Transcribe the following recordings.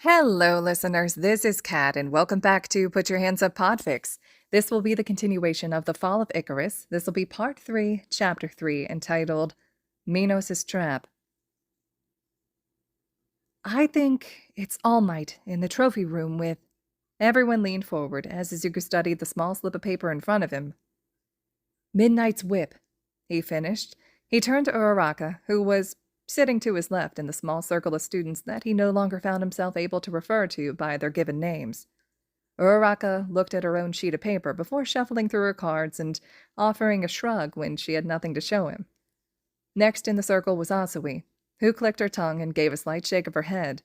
Hello, listeners. This is Kat, and welcome back to Put Your Hands Up Podfics. This will be the continuation of the Fall of Icarus. This will be Part 3, Chapter 3, entitled Minos' Trap. I think it's All Might in the trophy room with... Everyone leaned forward as Izuku studied the small slip of paper in front of him. Midnight's Whip, he finished. He turned to Uraraka, who was sitting to his left in the small circle of students that he no longer found himself able to refer to by their given names. Uraraka looked at her own sheet of paper before shuffling through her cards and offering a shrug when she had nothing to show him. Next in the circle was Asui, who clicked her tongue and gave a slight shake of her head.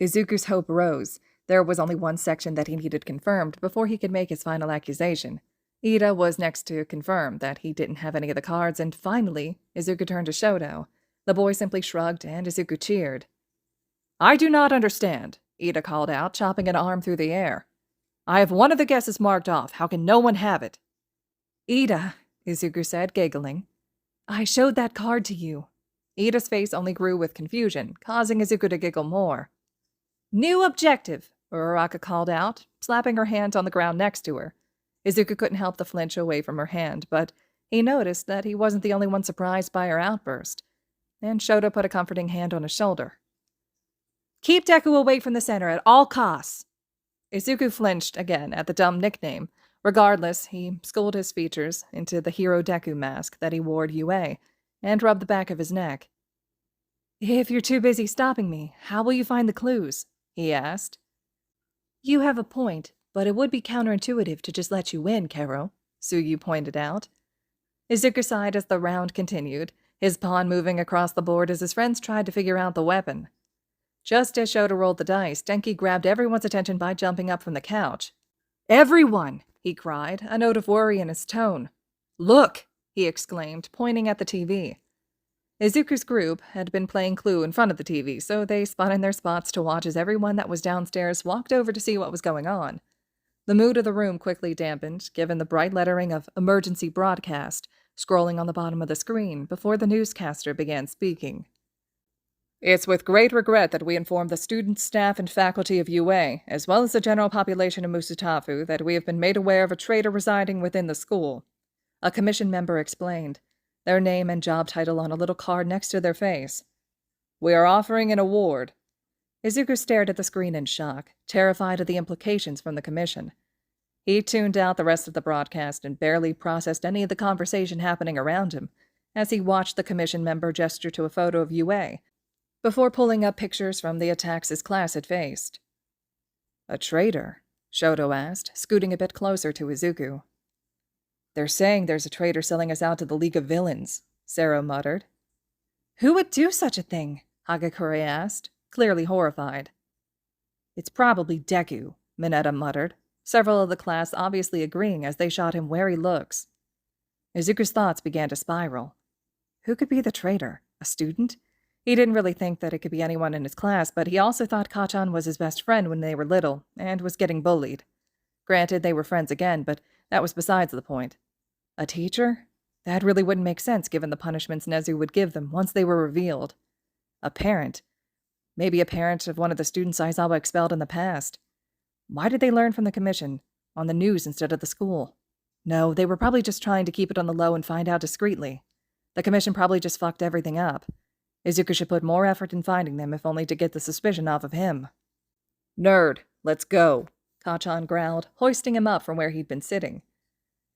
Izuku's hope rose. There was only one section that he needed confirmed before he could make his final accusation. Ida was next to confirm that he didn't have any of the cards, and finally, Izuku turned to Shoto. The boy simply shrugged, and Izuku cheered. "I do not understand," Ida called out, chopping an arm through the air. "I have one of the guesses marked off. How can no one have it?" "Ida," Izuku said, giggling. "I showed that card to you." Ida's face only grew with confusion, causing Izuku to giggle more. "New objective," Uraraka called out, slapping her hand on the ground next to her. Izuku couldn't help the flinch away from her hand, but he noticed that he wasn't the only one surprised by her outburst, and Shoto put a comforting hand on his shoulder. "Keep Deku away from the center at all costs." Izuku flinched again at the dumb nickname. Regardless, he schooled his features into the Hero Deku mask that he wore at UA, and rubbed the back of his neck. "If you're too busy stopping me, how will you find the clues?" he asked. "You have a point, but it would be counterintuitive to just let you in, Kero," Tsuyu pointed out. Izuku sighed as the round continued, his pawn moving across the board as his friends tried to figure out the weapon. Just as Shoto rolled the dice, Denki grabbed everyone's attention by jumping up from the couch. "Everyone!" he cried, a note of worry in his tone. "Look!" he exclaimed, pointing at the TV. Izuku's group had been playing Clue in front of the TV, so they spun in their spots to watch as everyone that was downstairs walked over to see what was going on. The mood of the room quickly dampened, given the bright lettering of Emergency Broadcast scrolling on the bottom of the screen before the newscaster began speaking. "It's with great regret that we inform the students, staff, and faculty of UA, as well as the general population of Musutafu, that we have been made aware of a traitor residing within the school," a commission member explained, their name and job title on a little card next to their face. "We are offering an award." Izuku stared at the screen in shock, terrified of the implications from the commission. He tuned out the rest of the broadcast and barely processed any of the conversation happening around him as he watched the commission member gesture to a photo of UA before pulling up pictures from the attacks his class had faced. "A traitor?" Shoto asked, scooting a bit closer to Izuku. "They're saying there's a traitor selling us out to the League of Villains," Sero muttered. "Who would do such a thing?" Hagakure asked, clearly horrified. "It's probably Deku," Mineta muttered, several of the class obviously agreeing as they shot him wary looks. Izuku's thoughts began to spiral. Who could be the traitor? A student? He didn't really think that it could be anyone in his class, but he also thought Kachan was his best friend when they were little, and was getting bullied. Granted, they were friends again, but that was besides the point. A teacher? That really wouldn't make sense given the punishments Nezu would give them once they were revealed. A parent? Maybe a parent of one of the students Aizawa expelled in the past. Why did they learn from the commission, on the news instead of the school? No, they were probably just trying to keep it on the low and find out discreetly. The commission probably just fucked everything up. Izuku should put more effort in finding them, if only to get the suspicion off of him. "Nerd, let's go," Kachan growled, hoisting him up from where he'd been sitting.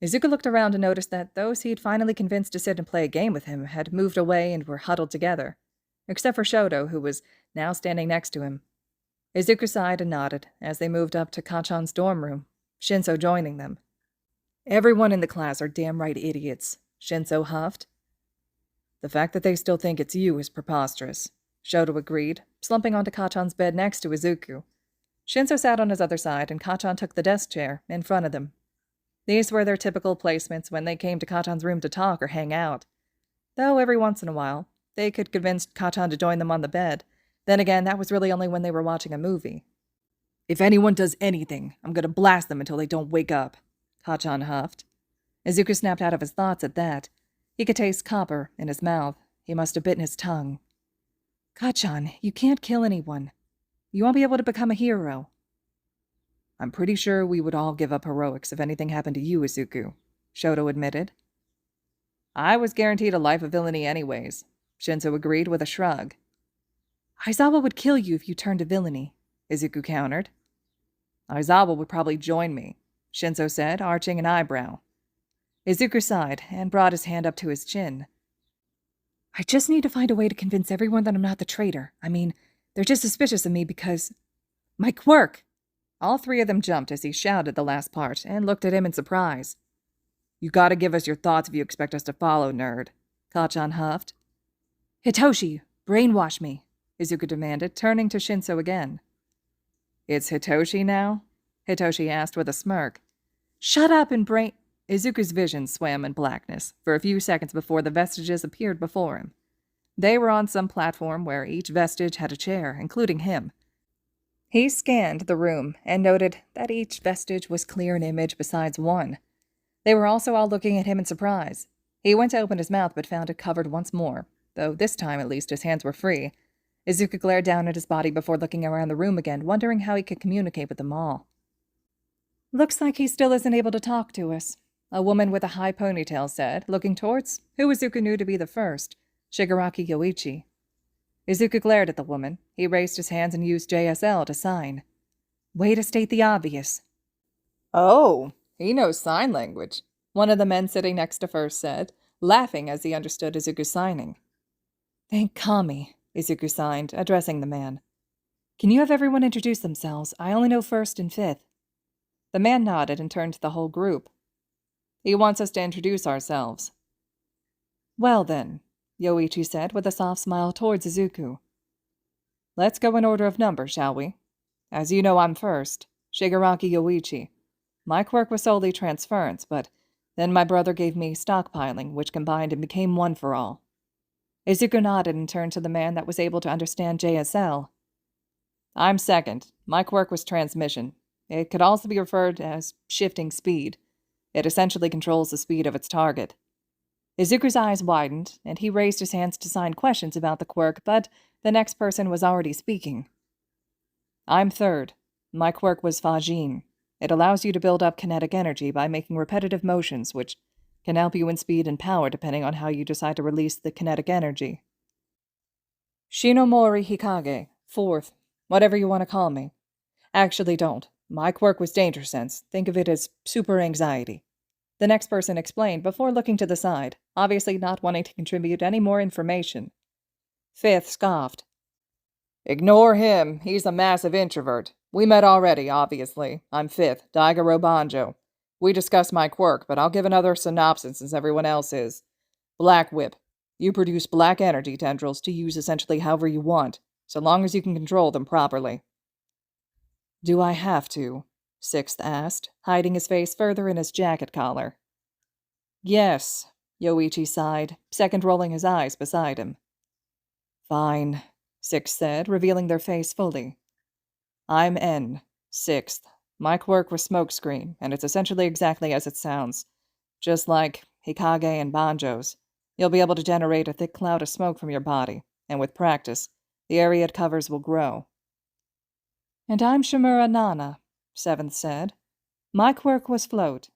Izuku looked around and noticed that those he'd finally convinced to sit and play a game with him had moved away and were huddled together, except for Shoto, who was now standing next to him. Izuku sighed and nodded as they moved up to Kachan's dorm room, Shinso joining them. "Everyone in the class are damn right idiots," Shinso huffed. "The fact that they still think it's you is preposterous," Shoto agreed, slumping onto Kachan's bed next to Izuku. Shinso sat on his other side, and Kachan took the desk chair in front of them. These were their typical placements when they came to Kachan's room to talk or hang out. Though every once in a while, they could convince Kachan to join them on the bed. Then again, that was really only when they were watching a movie. "If anyone does anything, I'm going to blast them until they don't wake up," Kachan huffed. Izuku snapped out of his thoughts at that. He could taste copper in his mouth. He must have bitten his tongue. "Kachan, you can't kill anyone. You won't be able to become a hero. I'm pretty sure we would all give up heroics if anything happened to you, Izuku, Shoto admitted. I was guaranteed a life of villainy anyways, Shinso agreed with a shrug. Aizawa would kill you if you turned to villainy, Izuku countered. Aizawa would probably join me, Shinso said, arching an eyebrow. Izuku sighed and brought his hand up to his chin. I just need to find a way to convince everyone that I'm not the traitor. I mean, they're just suspicious of me because... My quirk! All three of them jumped as he shouted the last part and looked at him in surprise. You gotta give us your thoughts if you expect us to follow, nerd, Kachan huffed. Hitoshi, brainwash me, Izuku demanded, turning to Shinso again. It's Hitoshi now? Hitoshi asked with a smirk. Shut up and brain... Izuku's vision swam in blackness for a few seconds before the vestiges appeared before him. They were on some platform where each vestige had a chair, including him. He scanned the room and noted that each vestige was clear in image besides one. They were also all looking at him in surprise. He went to open his mouth but found it covered once more, though this time at least his hands were free. Izuku glared down at his body before looking around the room again, wondering how he could communicate with them all. Looks like he still isn't able to talk to us, a woman with a high ponytail said, looking towards who Izuku knew to be the first, Shigaraki Yoichi. Izuku glared at the woman. He raised his hands and used JSL to sign. Way to state the obvious. Oh, he knows sign language, one of the men sitting next to first said, laughing as he understood Izuku's signing. Thank Kami, Izuku signed, addressing the man. Can you have everyone introduce themselves? I only know first and fifth. The man nodded and turned to the whole group. He wants us to introduce ourselves. Well then, Yoichi said with a soft smile towards Izuku. Let's go in order of number, shall we? As you know, I'm first, Shigaraki Yoichi. My quirk was solely transference, but then my brother gave me stockpiling, which combined and became one for all. Izuku nodded and turned to the man that was able to understand JSL. I'm second. My quirk was transmission. It could also be referred as shifting speed. It essentially controls the speed of its target. Izuku's eyes widened, and he raised his hands to sign questions about the quirk, but the next person was already speaking. I'm third. My quirk was Fajin. It allows you to build up kinetic energy by making repetitive motions, which can help you in speed and power depending on how you decide to release the kinetic energy. Shinomori Hikage, fourth. Whatever you want to call me. Actually, don't. My quirk was danger sense. Think of it as super anxiety. The next person explained before looking to the side, obviously not wanting to contribute any more information. Fifth scoffed. Ignore him. He's a massive introvert. We met already, obviously. I'm fifth, Daigoro Banjo. We discussed my quirk, but I'll give another synopsis since everyone else is. Black Whip. You produce black energy tendrils to use essentially however you want, so long as you can control them properly. Do I have to? Sixth asked, hiding his face further in his jacket collar. Yes, Yoichi sighed, second rolling his eyes beside him. Fine, Sixth said, revealing their face fully. I'm N, sixth. My quirk was Smokescreen, and it's essentially exactly as it sounds. Just like Hikage and Banjo's. You'll be able to generate a thick cloud of smoke from your body, and with practice, the area it covers will grow. And I'm Shimura Nana, Seventh said. My quirk was Float.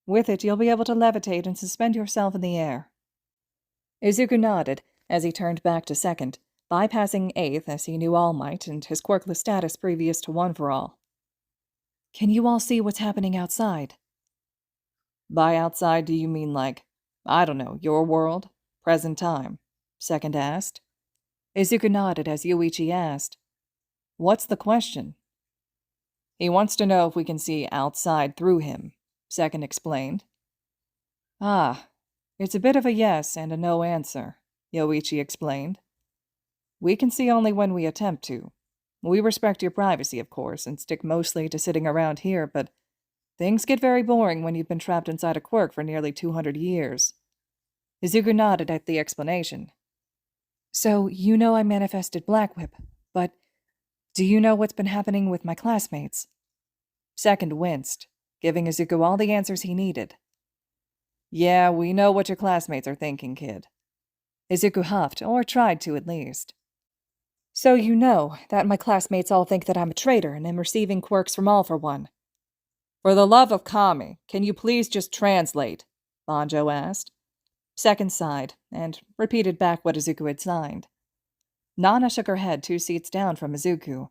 With it, you'll be able to levitate and suspend yourself in the air. Izuku nodded as he turned back to second, bypassing eighth as he knew All Might and his quirkless status previous to One for All. Can you all see what's happening outside? By outside, do you mean like, I don't know, your world? Present time? Second asked. Izuku nodded as Yoichi asked, What's the question? He wants to know if we can see outside through him, Second explained. Ah, it's a bit of a yes and a no answer, Yoichi explained. We can see only when we attempt to. We respect your privacy, of course, and stick mostly to sitting around here, but things get very boring when you've been trapped inside a quirk for nearly 200 years. Izuku nodded at the explanation. So, you know I manifested Black Whip, but do you know what's been happening with my classmates? Second winced, giving Izuku all the answers he needed. Yeah, we know what your classmates are thinking, kid. Izuku huffed, or tried to at least. So you know that my classmates all think that I'm a traitor and am receiving quirks from all for one. For the love of Kami, can you please just translate? Banjo asked. Second sighed, and repeated back what Izuku had signed. Nana shook her head 2 seats down from Izuku.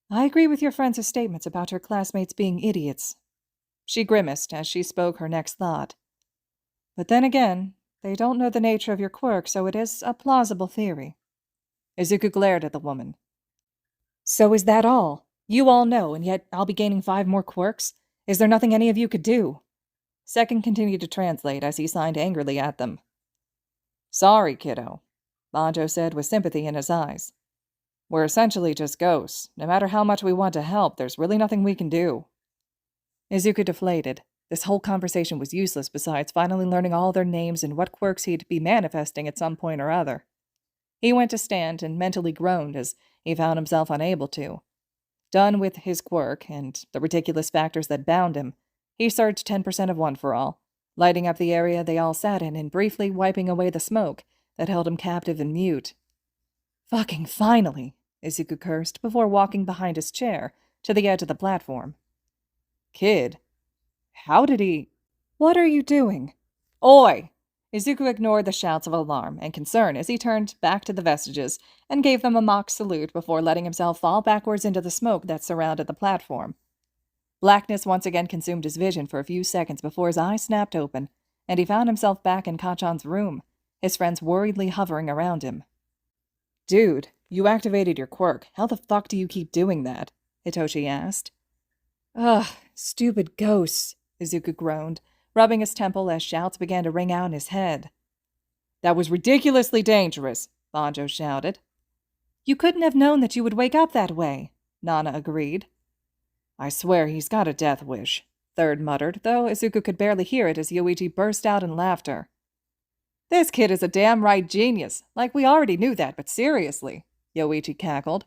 I agree with your friend's statements about her classmates being idiots. She grimaced as she spoke her next thought. But then again, they don't know the nature of your quirk, so it is a plausible theory. Izuku glared at the woman. So is that all? You all know, and yet I'll be gaining 5 more quirks? Is there nothing any of you could do? Second continued to translate as he signed angrily at them. Sorry, kiddo, Banjo said with sympathy in his eyes. We're essentially just ghosts. No matter how much we want to help, there's really nothing we can do. Izuku deflated. This whole conversation was useless besides finally learning all their names and what quirks he'd be manifesting at some point or other. He went to stand and mentally groaned as he found himself unable to. Done with his quirk and the ridiculous factors that bound him, he surged 10% of one for all, lighting up the area they all sat in and briefly wiping away the smoke that held him captive and mute. Fucking finally, Izuku cursed before walking behind his chair to the edge of the platform. Kid, how did he... What are you doing? Oi! Izuku ignored the shouts of alarm and concern as he turned back to the vestiges and gave them a mock salute before letting himself fall backwards into the smoke that surrounded the platform. Blackness once again consumed his vision for a few seconds before his eyes snapped open, and he found himself back in Kachan's room, his friends worriedly hovering around him. Dude, you activated your quirk. How the fuck do you keep doing that? Hitoshi asked. Ugh, stupid ghosts, Izuku groaned, rubbing his temple as shouts began to ring out in his head. That was ridiculously dangerous, Banjo shouted. You couldn't have known that you would wake up that way, Nana agreed. I swear he's got a death wish, Third muttered, though Izuku could barely hear it as Yoichi burst out in laughter. This kid is a damn right genius. Like we already knew that, but seriously, Yoichi cackled.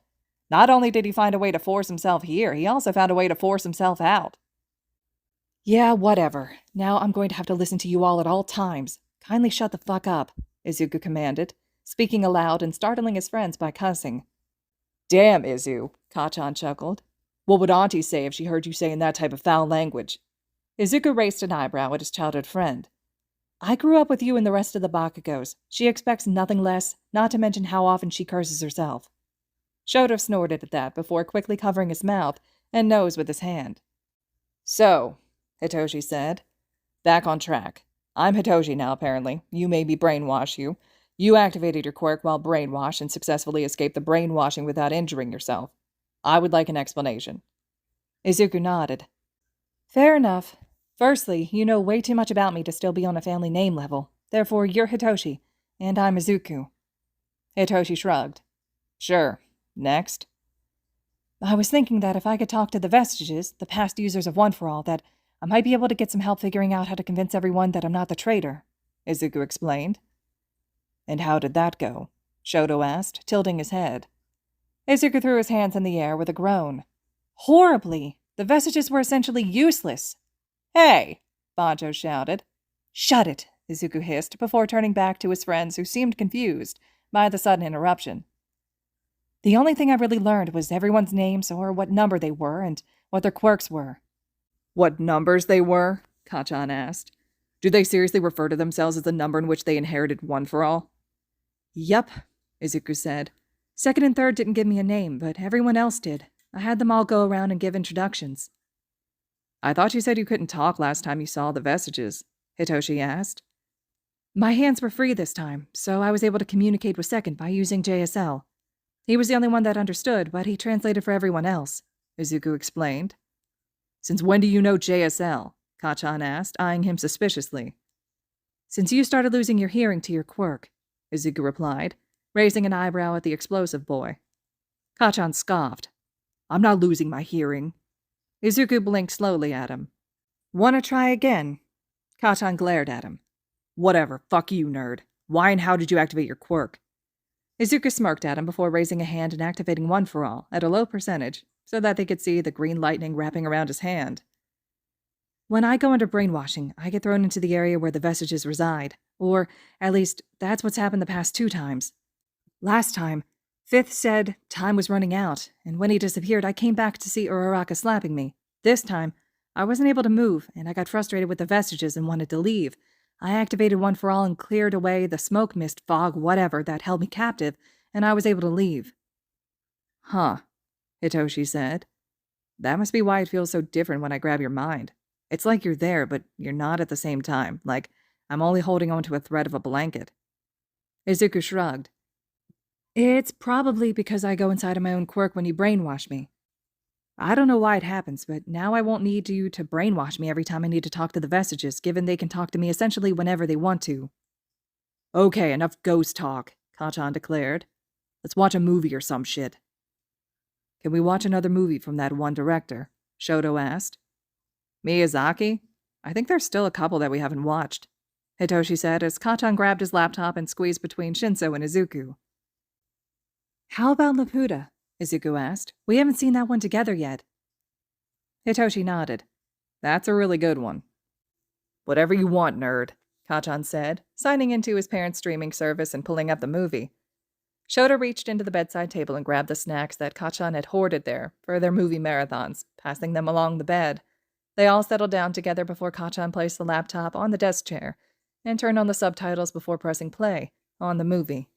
Not only did he find a way to force himself here, he also found a way to force himself out. Yeah, whatever. Now I'm going to have to listen to you all at all times. Kindly shut the fuck up, Izuku commanded, speaking aloud and startling his friends by cussing. Damn, Izu, Kachan chuckled. What would Auntie say if she heard you saying that type of foul language? Izuku raised an eyebrow at his childhood friend. I grew up with you and the rest of the Bakugos. She expects nothing less, not to mention how often she curses herself. Shoto snorted at that before quickly covering his mouth and nose with his hand. So, Hitoshi said. Back on track. I'm Hitoshi now, apparently. You made me brainwash you. You activated your quirk while brainwashed and successfully escaped the brainwashing without injuring yourself. I would like an explanation. Izuku nodded. Fair enough. Firstly, you know way too much about me to still be on a family name level. Therefore, you're Hitoshi, and I'm Izuku. Hitoshi shrugged. Sure. Next. I was thinking that if I could talk to the Vestiges, the past users of One for All, that I might be able to get some help figuring out how to convince everyone that I'm not the traitor, Izuku explained. And how did that go? Shoto asked, tilting his head. Izuku threw his hands in the air with a groan. Horribly! The Vestiges were essentially useless. Hey! Banjo shouted. Shut it, Izuku hissed, before turning back to his friends who seemed confused by the sudden interruption. The only thing I really learned was everyone's names or what number they were and what their quirks were. What numbers they were? Kachan asked. Do they seriously refer to themselves as the number in which they inherited One for All? Yup, Izuku said. Second and third didn't give me a name, but everyone else did. I had them all go around and give introductions. I thought you said you couldn't talk last time you saw the Vestiges, Hitoshi asked. My hands were free this time, so I was able to communicate with Second by using JSL. He was the only one that understood, but he translated for everyone else, Izuku explained. Since when do you know JSL? Kachan asked, eyeing him suspiciously. Since you started losing your hearing to your quirk, Izuku replied, raising an eyebrow at the explosive boy. Kachan scoffed. I'm not losing my hearing. Izuku blinked slowly at him. Wanna try again? Kachan glared at him. Whatever, fuck you, nerd. Why and how did you activate your quirk? Izuku smirked at him before raising a hand and activating One for All, at a low percentage, so that they could see the green lightning wrapping around his hand. When I go under brainwashing, I get thrown into the area where the Vestiges reside. Or, at least, that's what's happened the past 2 times. Last time, Fifth said time was running out, and when he disappeared, I came back to see Uraraka slapping me. This time, I wasn't able to move, and I got frustrated with the vestiges and wanted to leave. I activated One for All and cleared away the smoke, mist, fog, whatever that held me captive, and I was able to leave. Huh, Hitoshi said. That must be why it feels so different when I grab your mind. It's like you're there, but you're not at the same time, like I'm only holding on to a thread of a blanket. Izuku shrugged. It's probably because I go inside of my own quirk when you brainwash me. I don't know why it happens, but now I won't need you to brainwash me every time I need to talk to the vestiges, given they can talk to me essentially whenever they want to. Okay, enough ghost talk, Kachan declared. Let's watch a movie or some shit. Can we watch another movie from that one director? Shoto asked. Miyazaki? I think there's still a couple that we haven't watched, Hitoshi said as Kachan grabbed his laptop and squeezed between Shinso and Izuku. How about Laputa? Izuku asked. We haven't seen that one together yet. Hitoshi nodded. That's a really good one. Whatever you want, nerd, Kachan said, signing into his parents' streaming service and pulling up the movie. Shota reached into the bedside table and grabbed the snacks that Kachan had hoarded there for their movie marathons, passing them along the bed. They all settled down together before Kachan placed the laptop on the desk chair and turned on the subtitles before pressing play on the movie.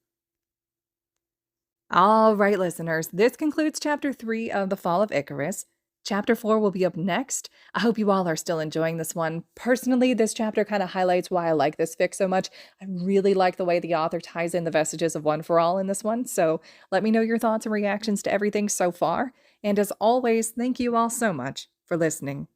All right, listeners, this concludes Chapter 3 of The Fall of Icarus. Chapter 4 will be up next. I hope you all are still enjoying this one. Personally, this chapter kind of highlights why I like this fic so much. I really like the way the author ties in the vestiges of One for All in this one, so let me know your thoughts and reactions to everything so far. And as always, thank you all so much for listening.